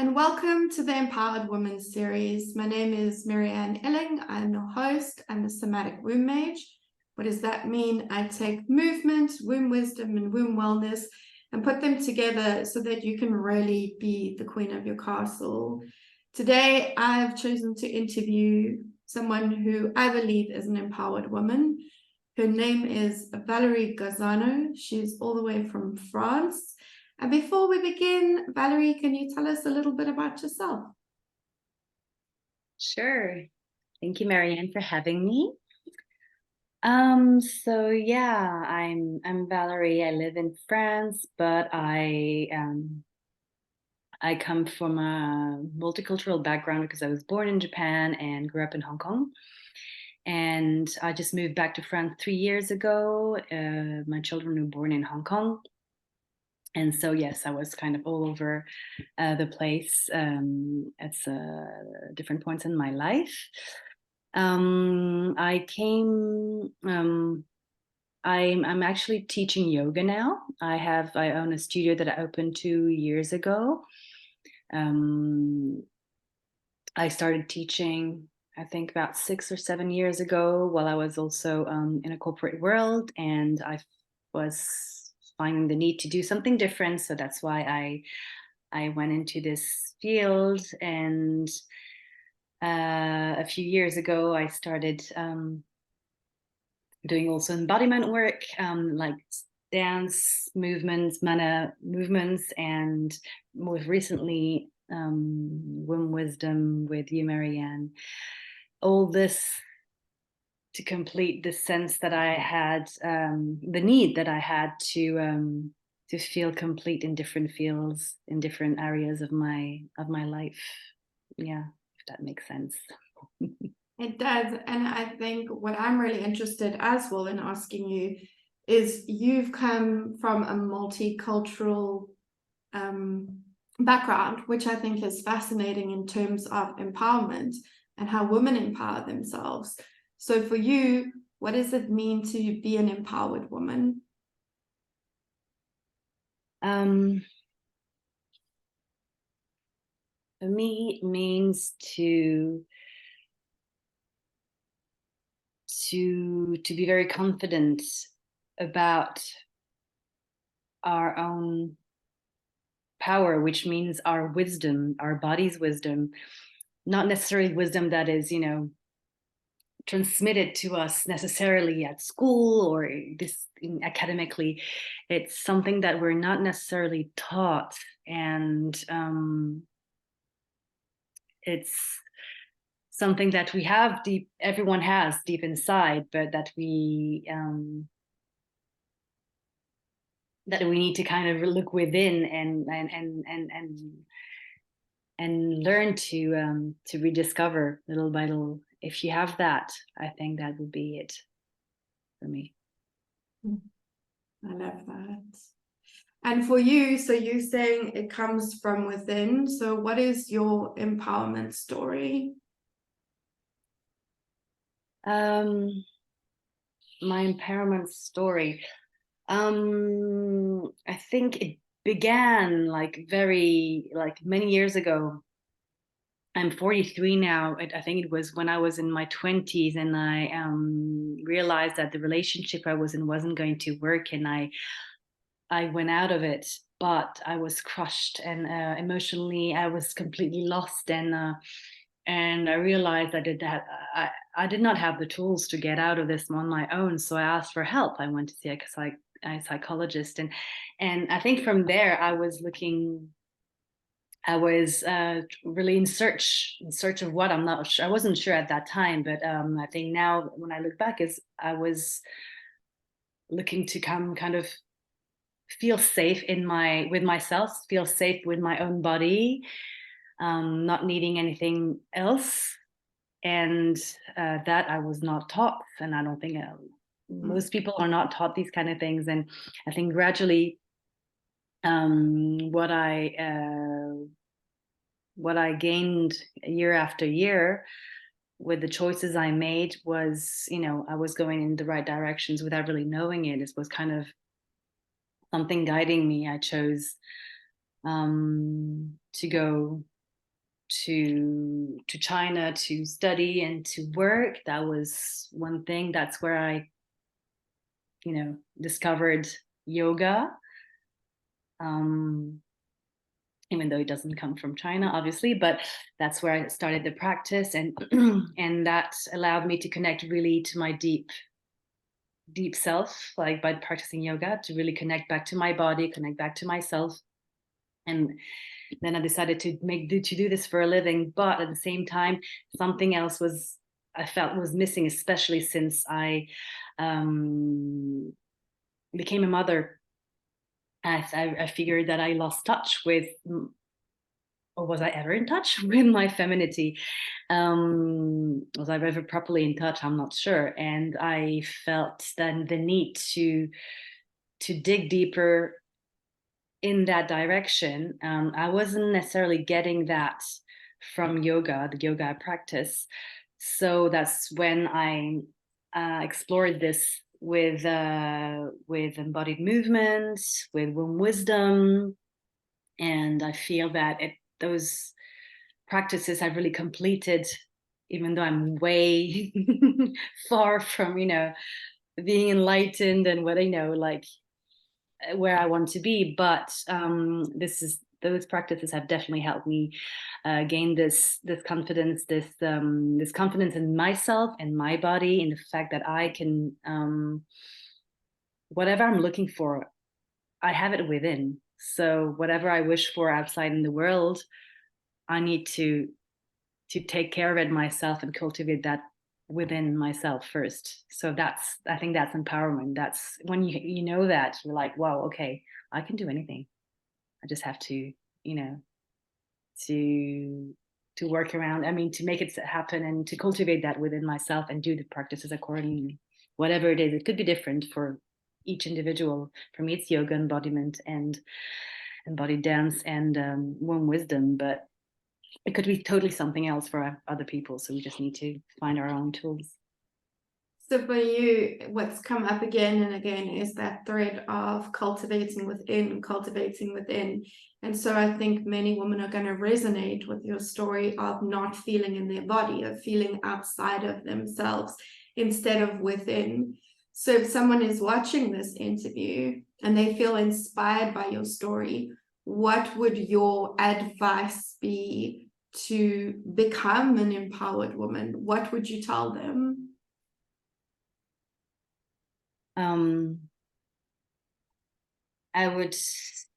and welcome to the Empowered Women series. My name is Marianne Elling. I'm your host. I'm a somatic womb mage. What does that mean? I take movement, womb wisdom, and womb wellness and put them together so that you can really be the queen of your castle. Today, I've chosen to interview someone who I believe is an empowered woman. Her name is Valerie Gazzano. She's all the way from France. And before we begin, Valerie, can you tell us a little bit about yourself? Sure. Thank you, Marianne, for having me. So yeah, I'm Valerie. I live in France, but I come from a multicultural background because I was born in Japan and grew up in Hong Kong. And I just moved back to France 3 years ago. My children were born in Hong Kong. And so, yes, I was kind of all over the place at different points in my life. I came. I'm actually teaching yoga now. I own a studio that I opened 2 years ago. I started teaching, I think, about 6 or 7 years ago, while I was also in a corporate world, and I was finding the need to do something different. So that's why I went into this field. And a few years ago, I started doing also embodiment work, like dance movements, mana movements, and more recently, womb wisdom with you, Marianne. All this to complete the sense that I had, the need that I had to feel complete in different fields, in different areas of my life. Yeah, if that makes sense. It does. And I think what I'm really interested as well in asking you is you've come from a multicultural background, which I think is fascinating in terms of empowerment and how women empower themselves. So for you, what does it mean to be an empowered woman? For me, it means to be very confident about our own power, which means our wisdom, our body's wisdom, not necessarily wisdom that is, transmitted to us necessarily at school or academically. It's something that we're not necessarily taught, and it's something that we have deep, everyone has deep inside, but that we need to kind of look within and learn to rediscover little by little. If you have that, I think that would be it for me. I love that. And for you, so you're saying it comes from within. So what is your empowerment story? My empowerment story. I think it began like many years ago. I'm 43 now. I think it was when I was in my 20s, and I realized that the relationship I was in wasn't going to work, and I went out of it, but I was crushed, and emotionally I was completely lost, and I realized I did not have the tools to get out of this on my own. So I asked for help. I went to see a psychologist, and I think from there I was really in search of what, I'm not sure. I wasn't sure at that time, but I think now when I look back, is I was looking to come kind of feel safe with myself, feel safe with my own body, not needing anything else. And that I was not taught, and I don't think most people are not taught these kind of things. And I think gradually, what I gained year after year with the choices I made was, I was going in the right directions without really knowing it. It was kind of something guiding me. I chose to go to China to study and to work. That was one thing. That's where I, discovered yoga. Even though it doesn't come from China, obviously, but that's where I started the practice, and and that allowed me to connect really to my deep self, like by practicing yoga, to really connect back to my body, connect back to myself. And then I decided to do this for a living, but at the same time, something else I felt was missing, especially since I became a mother. I figured that I lost touch with, or was I ever in touch with my femininity? Was I ever properly in touch? I'm not sure. And I felt then the need to dig deeper in that direction. I wasn't necessarily getting that from yoga, the yoga I practice. So that's when I explored this with embodied movement, with womb wisdom, and I feel that those practices I've really completed, even though I'm way far from being enlightened and what like where I want to be. But those practices have definitely helped me gain this confidence, this confidence in myself and my body, in the fact that I can, whatever I'm looking for, I have it within. So whatever I wish for outside in the world, I need to take care of it myself and cultivate that within myself first. So I think that's empowerment. That's when you know that you're like, wow, okay, I can do anything. I just have to, to work around. I mean, to make it happen and to cultivate that within myself and do the practices accordingly. Whatever it is, it could be different for each individual. For me, it's yoga, embodiment, and embodied dance, and womb wisdom, but it could be totally something else for other people. So we just need to find our own tools. So for you, what's come up again and again is that thread of cultivating within. And so I think many women are going to resonate with your story of not feeling in their body, of feeling outside of themselves instead of within. So if someone is watching this interview and they feel inspired by your story, what would your advice be to become an empowered woman? What would you tell them? I would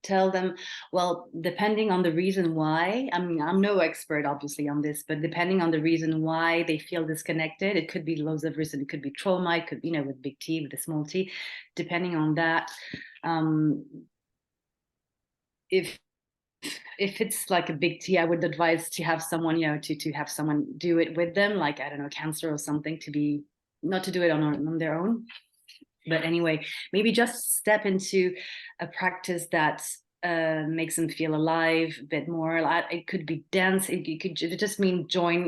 tell them, well, depending on the reason why, I mean, I'm no expert obviously on this, but depending on the reason why they feel disconnected, it could be loads of reasons. It could be trauma, it could, with big T, with a small t, depending on that. If it's like a big T, I would advise to have someone, to have someone do it with them, like, I don't know, cancer or something, not to do it on their own. But anyway, maybe just step into a practice that makes them feel alive a bit more. It could be dance. It could just mean join,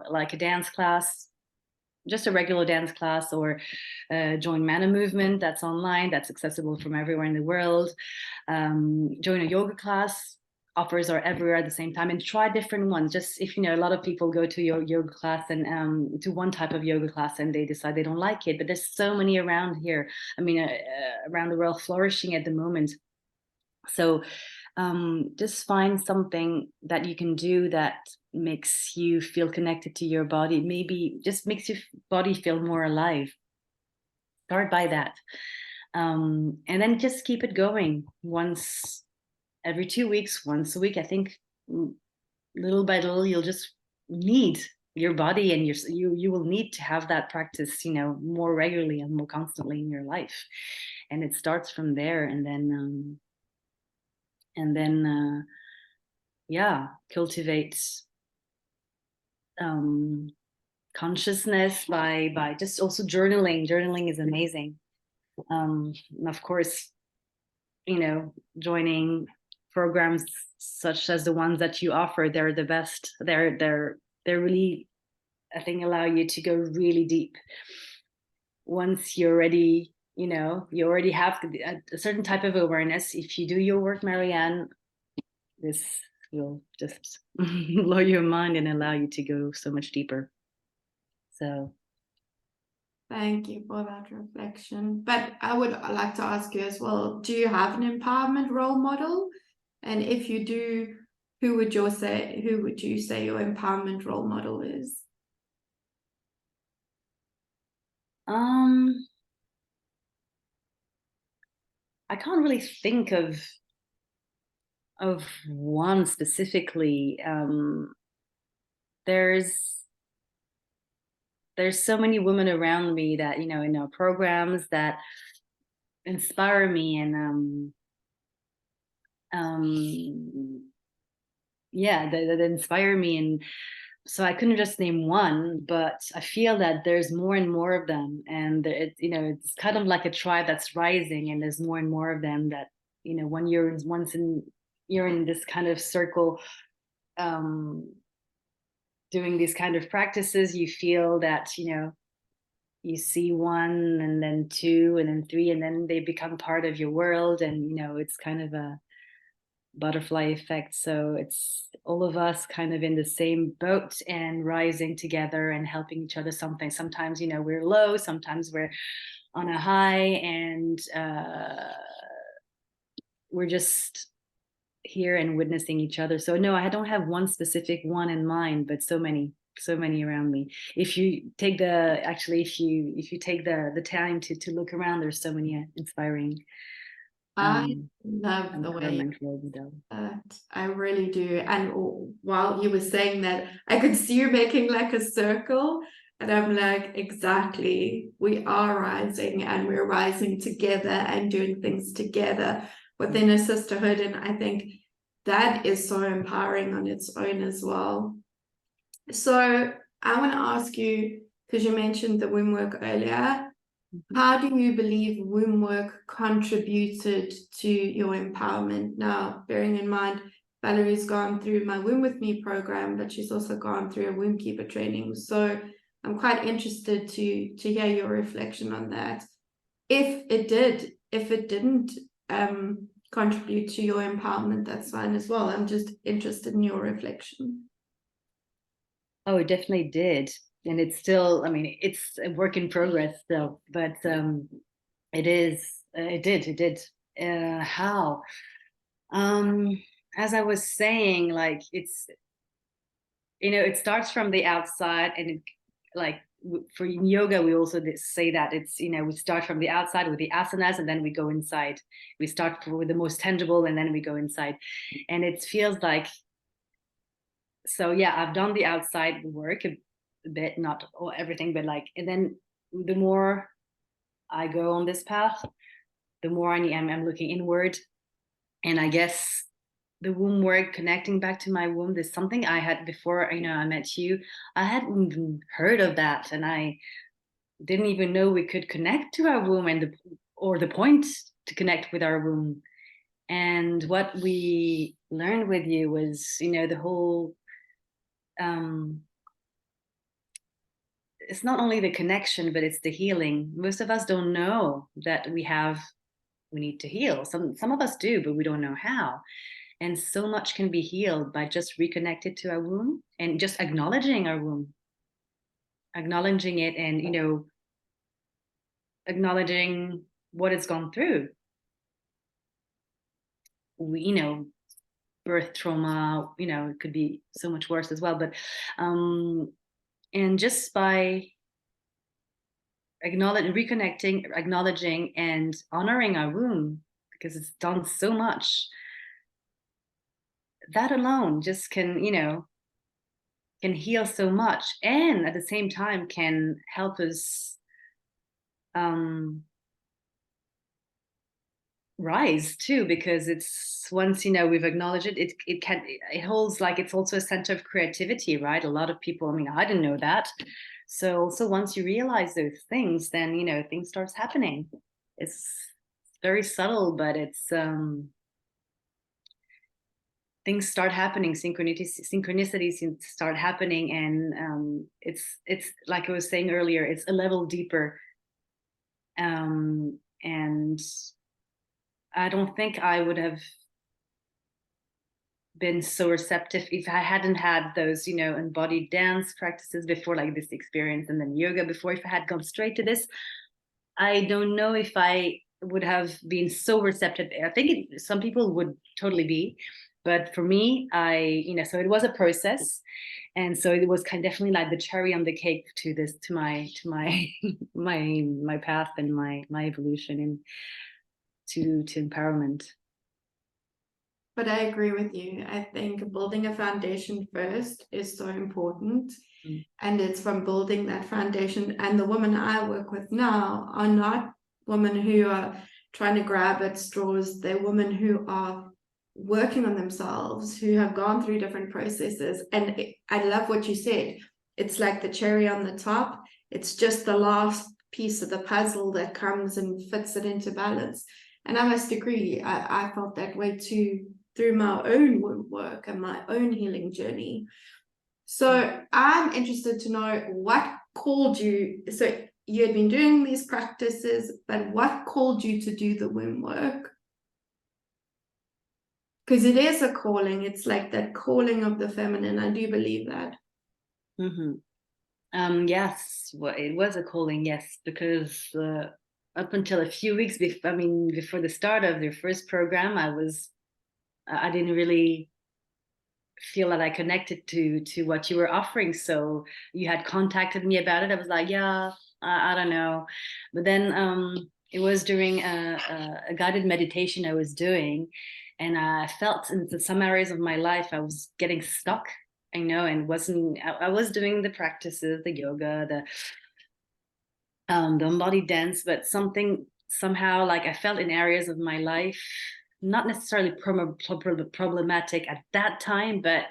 like a dance class, just a regular dance class, or join Mana Movement that's online, that's accessible from everywhere in the world. Join a yoga class. Offers are everywhere at the same time, and try different ones. Just if a lot of people go to your yoga class and to one type of yoga class and they decide they don't like it, but there's so many around here. I mean, around the world, flourishing at the moment. So just find something that you can do that makes you feel connected to your body. Maybe just makes your body feel more alive. Start by that, and then just keep it going. Every 2 weeks, once a week. I think little by little, you'll just need your body, and you will need to have that practice, more regularly and more constantly in your life. And it starts from there, and then cultivate consciousness by just also journaling. Journaling is amazing. Of course, joining programs such as the ones that you offer, they're the best. They're really, I think, allow you to go really deep. Once you're ready, you already have a certain type of awareness. If you do your work, Marianne, this will just blow your mind and allow you to go so much deeper. So thank you for that reflection. But I would like to ask you as well, do you have an empowerment role model? And if you do, who would you say your empowerment role model is? I can't really think of one specifically. There's so many women around me that, you know, in our programs that inspire me, and yeah, that inspire me. And so I couldn't just name one, but I feel that there's more and more of them, and you know, it's kind of like a tribe that's rising, and there's more and more of them that, you know, when you're in this kind of circle, doing these kind of practices, you feel that, you know, you see one and then two and then three, and then they become part of your world, and, you know, it's kind of a butterfly effect. So it's all of us kind of in the same boat and rising together and helping each other. Sometimes, you know, we're low, sometimes we're on a high, and we're just here and witnessing each other. So no, I don't have one specific one in mind, but so many around me. If you take if you take the time to look around, there's so many inspiring I love the way that. I really do. And while you were saying that, I could see you making like a circle. And I'm like, exactly. We are rising, and we're rising together and doing things together within a sisterhood. And I think that is so empowering on its own as well. So I want to ask you, because you mentioned the womb work earlier, how do you believe womb work contributed to your empowerment? Now, bearing in mind, Valerie's gone through my Womb With Me program, but she's also gone through a womb keeper training. So I'm quite interested to hear your reflection on that. If it didn't contribute to your empowerment, that's fine as well. I'm just interested in your reflection. Oh, it definitely did. And it's still, I mean, it's a work in progress still, but it did. How? As I was saying, like, it's, you know, it starts from the outside, and it, like, for yoga, we also say that it's, you know, we start from the outside with the asanas, and then we go inside. We start with the most tangible, and then we go inside. And it feels like, so yeah, I've done the outside work a bit, not everything, but like, and then the more I go on this path, the more I'm looking inward. And I guess the womb work, connecting back to my womb, is something I had before, you know, I met you. I hadn't even heard of that, and I didn't even know we could connect to our womb, and the point to connect with our womb. And what we learned with you was, you know, the whole it's not only the connection, but it's the healing. Most of us don't know that we need to heal. Some of us do, but we don't know how. And so much can be healed by just reconnected to our womb and just acknowledging our womb, acknowledging it, and, you know, acknowledging what it's gone through. You know, birth trauma, you know, it could be so much worse as well. But and just by reconnecting, acknowledging, and honoring our womb, because it's done so much, that alone just can, you know, can heal so much, and at the same time can help us rise too, because it's, once, you know, we've acknowledged it holds, like, it's also a center of creativity, right? A lot of people, I mean, I didn't know that. So once you realize those things, then, you know, things starts happening. It's very subtle, but it's things start happening, synchronicities start happening, and it's like I was saying earlier, it's a level deeper. And I don't think I would have been so receptive if I hadn't had those, you know, embodied dance practices before, like this experience, and then yoga before. If I had gone straight to this, I don't know if I would have been so receptive. I think some people would totally be, but for me, so it was a process, and so it was kind of definitely like the cherry on the cake to this, to my my path and my evolution to empowerment. But I agree with you. I think building a foundation first is so important. Mm. And it's from building that foundation. And the women I work with now are not women who are trying to grab at straws. They're women who are working on themselves, who have gone through different processes. And I love what you said. It's like the cherry on the top. It's just the last piece of the puzzle that comes and fits it into balance. And I must agree, I felt that way too through my own work and my own healing journey. So I'm interested to know what called you. So you had been doing these practices, but what called you to do the womb work? Because it is a calling. It's like that calling of the feminine. I do believe that. Mm-hmm. Yes, well, it was a calling, yes, because up until a few weeks before the start of their first program, I didn't really feel that I connected to what you were offering. So you had contacted me about it. I was like, yeah, I don't know. But then it was during a guided meditation I was doing, and I felt in some areas of my life I was getting stuck. I know, and wasn't. I was doing the practices, the yoga, the embodied dance, but something somehow, like, I felt in areas of my life not necessarily problematic at that time, but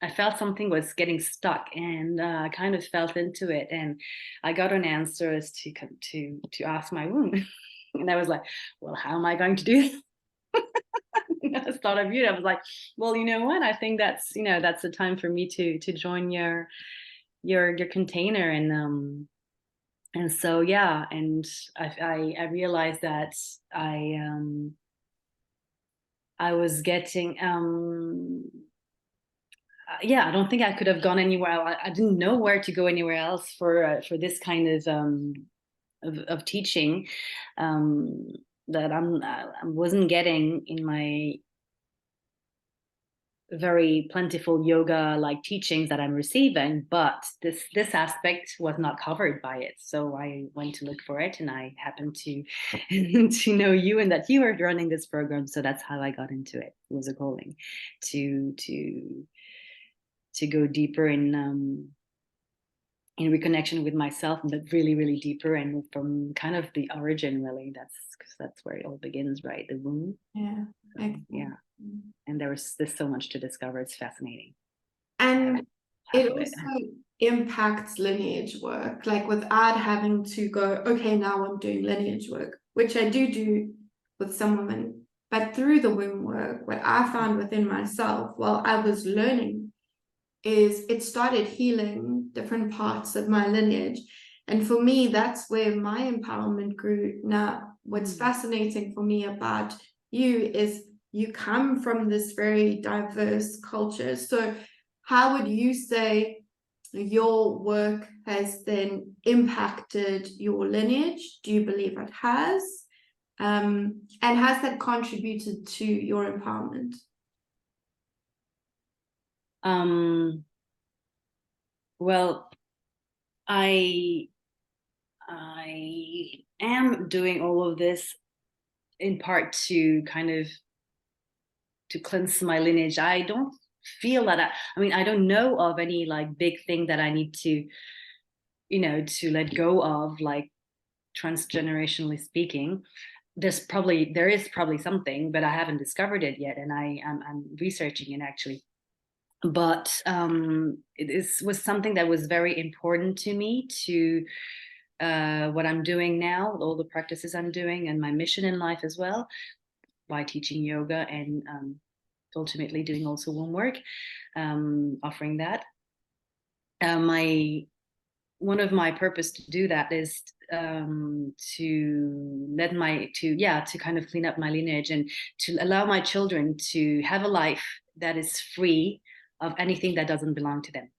I felt something was getting stuck, and I kind of felt into it, and I got an answer as to ask my womb, and I was like, well, how am I going to do this? I thought of you. I was like, well, you know what? I think that's the time for me to join your container, and so yeah, and I realized that I was getting yeah, I don't think I could have gone anywhere. I didn't know where to go anywhere else for this kind of teaching that I wasn't getting in my very plentiful yoga like teachings that I'm receiving, but this aspect was not covered by it. So I went to look for it, and I happened to to know you and that you were running this program. So that's how I got into it. It was a calling to go deeper in reconnection with myself, but really, really deeper, and from kind of the origin, really. That's where it all begins, right? The womb. Yeah. So, yeah. And there's so much to discover. It's fascinating. And it also impacts lineage work, like without having to go, okay, now I'm doing lineage work, which I do with some women. But through the womb work, what I found within myself while I was learning is it started healing different parts of my lineage. And for me, that's where my empowerment grew. Now, what's fascinating for me about you is you come from this very diverse culture. So how would you say your work has then impacted your lineage? Do you believe it has? And has that contributed to your empowerment? Well, I am doing all of this in part to kind of to cleanse my lineage. I don't feel that I don't know of any like big thing that I need to, to let go of, like transgenerationally speaking. There is probably something, but I haven't discovered it yet, and I'm researching it actually. But was something that was very important to me, to what I'm doing now, all the practices I'm doing, and my mission in life as well, by teaching yoga and ultimately doing also womb work, offering that. My One of my purpose to do that is to kind of clean up my lineage and to allow my children to have a life that is free of anything that doesn't belong to them.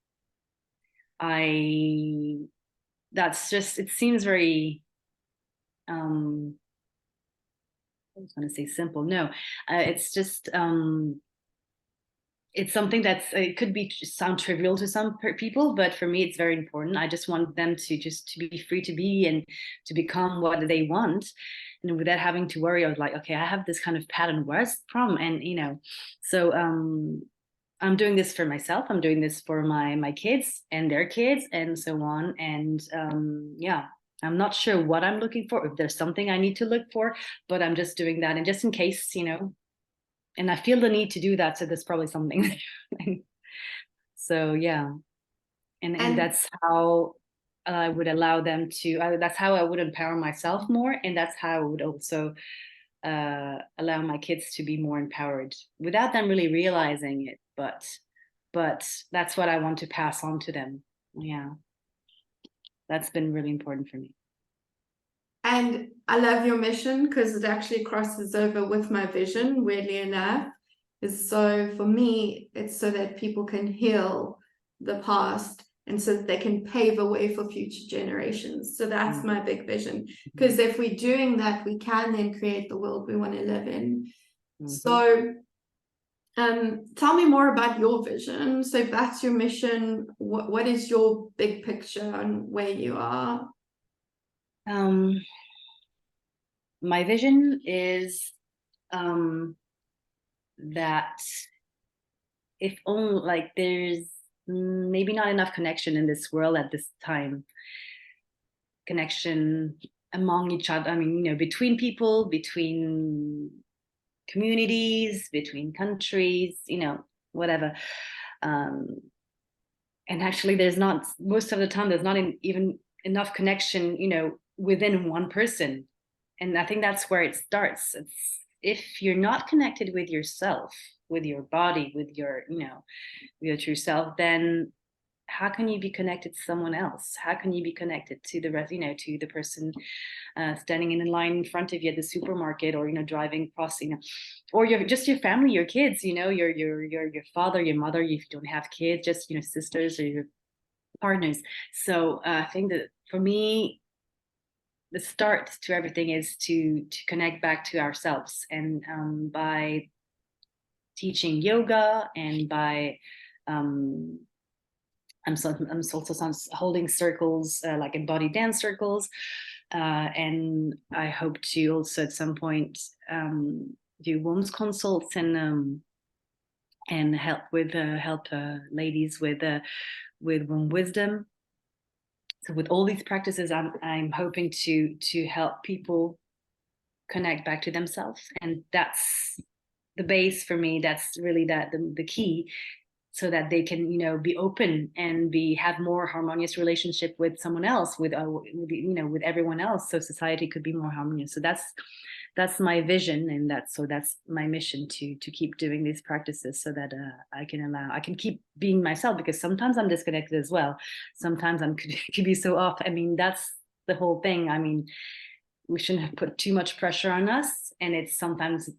That's just, it seems very, I was going to say simple. No, it's just, it's something that's, it could be sound trivial to some people, but for me, it's very important. I just want them to be free to be and to become what they want, and without having to worry of like, okay, I have this kind of pattern, where's it from? And so I'm doing this for myself. I'm doing this for my kids and their kids and so on. And yeah, I'm not sure what I'm looking for, if there's something I need to look for, but I'm just doing that. And just in case, and I feel the need to do that. So there's probably something. So yeah. And that's how I would allow them to, that's how I would empower myself more. And that's how I would also allow my kids to be more empowered without them really realizing it. But that's what I want to pass on to them. Yeah. That's been really important for me. And I love your mission because it actually crosses over with my vision, weirdly enough. Is so for me, it's so that people can heal the past and so that they can pave a way for future generations. So that's my big vision. Because if we're doing that, we can then create the world we want to live in. So tell me more about your vision. So if that's your mission, what is your big picture on where you are? My vision is that if only, like, there's maybe not enough connection in this world at this time, connection among each other, I mean, between people, between communities, between countries, whatever. And actually there's not, most of the time there's not even enough connection, within one person. And I think that's where it starts. It's, if you're not connected with yourself, with your body, with your, with your true self, then how can you be connected to someone else? How can you be connected to the rest, to the person standing in a line in front of you at the supermarket, or driving across, or just your family, your kids, your father, your mother, if you don't have kids, just sisters or your partners. So I think that for me, the start to everything is to connect back to ourselves, and by teaching yoga, and by I'm also holding circles, like embodied dance circles, and I hope to also at some point do wombs consults and help ladies with womb wisdom. So with all these practices, I'm hoping to help people connect back to themselves, and that's the base for me. That's really the key, so that they can be open and have more harmonious relationship with someone else, with everyone else, so society could be more harmonious. So that's my vision, and that's my mission, to keep doing these practices, so that I can keep being myself, because sometimes I'm disconnected as well. Sometimes could be so off. I mean, that's the whole thing. I mean, we shouldn't put too much pressure on us, and it's sometimes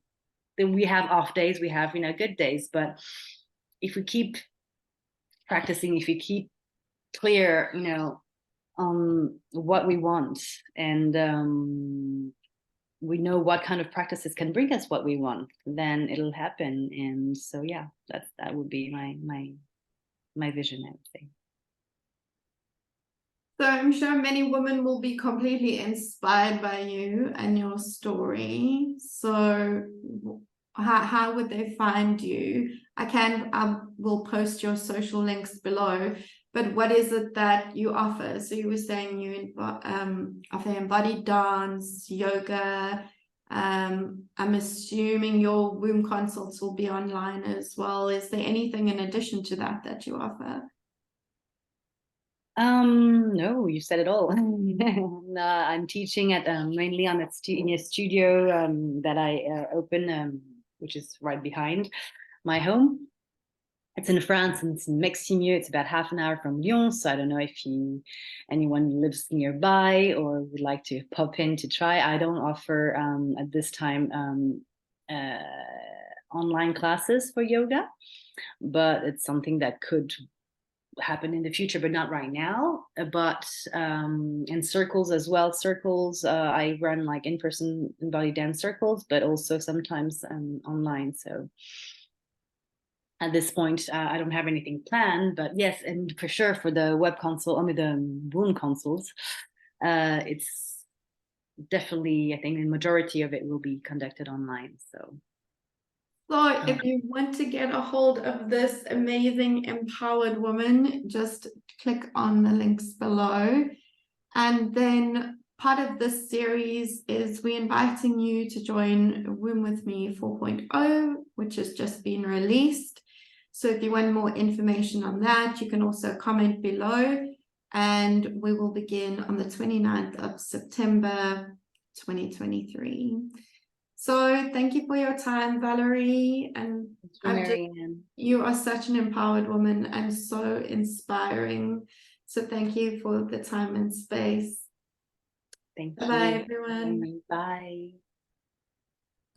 we have off days, we have good days, but if we keep practicing, if we keep clear, on what we want, and we know what kind of practices can bring us what we want, then it'll happen. And so, yeah, that would be my vision, I would say. So I'm sure many women will be completely inspired by you and your story. So how would they find you? I will post your social links below, but what is it that you offer? So you were saying you offer embodied dance, yoga. I'm assuming your womb consults will be online as well. Is there anything in addition to that you offer? No, you said it all. I'm teaching at mainly in a studio that I open, which is right behind my home. It's in France, and it's in Meximieux. It's about half an hour from Lyon. So I don't know if anyone lives nearby or would like to pop in to try. I don't offer at this time online classes for yoga, but it's something that could happen in the future, but not right now. But in circles as well, circles, I run like in-person embodied dance circles, but also sometimes online. So at this point, I don't have anything planned, but yes, and for sure for the web console, I mean the womb consoles, it's definitely, I think the majority of it will be conducted online. So if you want to get a hold of this amazing empowered woman, just click on the links below. And then part of this series is we're inviting you to join Womb With Me 4.0, which has just been released. So if you want more information on that, you can also comment below. And we will begin on the 29th of September 2023. So thank you for your time, Valerie. And you are such an empowered woman and so inspiring. So thank you for the time and space. Thank you. Bye, everyone. Bye.